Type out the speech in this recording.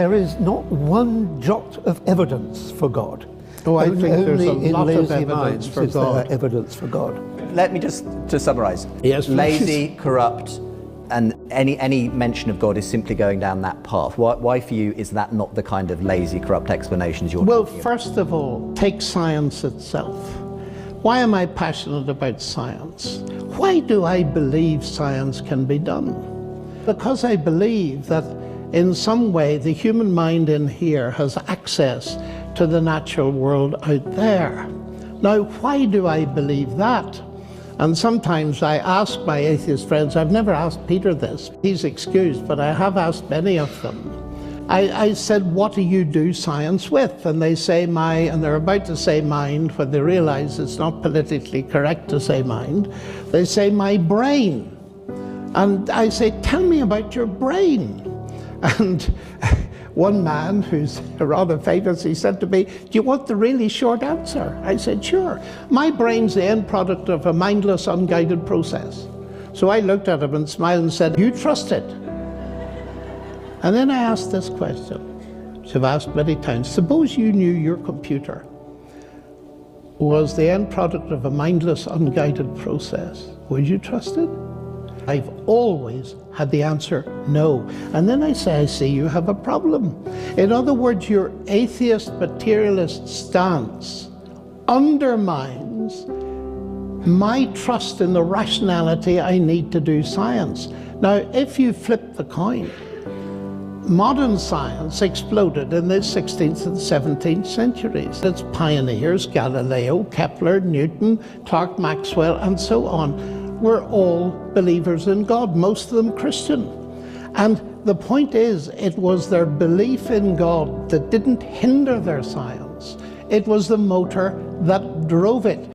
There is not one jot of evidence for God. Oh, I think there's a Only in lot of lazy evidence minds for is there God. evidence for God. Let me just to summarise. Yes, please. Lazy, corrupt, and any mention of God is simply going down that path. Why for you is that not the kind of lazy, corrupt explanations you're Well, talking about? first of all, take science itself. Why am I passionate about science? Why do I believe science can be done? Because I believe that in some way the human mind in here has access to the natural world out there. Now, why do I believe that? And sometimes I ask my atheist friends, I've never asked Peter this, he's excused, but I have asked many of them. I said, what do you do science with? And they say and they're about to say mind, when they realize it's not politically correct to say mind, they say my brain. And I say, tell me about your brain. And one man who's rather famous, he said to me, do you want the really short answer? I said, sure. My brain's the end product of a mindless, unguided process. So I looked at him and smiled and said, you trust it? And then I asked this question, which I've asked many times. Suppose you knew your computer was the end product of a mindless, unguided process. Would you trust it? I've always had the answer, no. And then I say, I see you have a problem. In other words, your atheist materialist stance undermines my trust in the rationality I need to do science. Now, if you flip the coin, modern science exploded in the 16th and 17th centuries. Its pioneers, Galileo, Kepler, Newton, Clerk Maxwell, and so on, were all believers in God, most of them Christian. And the point is, it was their belief in God that didn't hinder their science. It was the motor that drove it.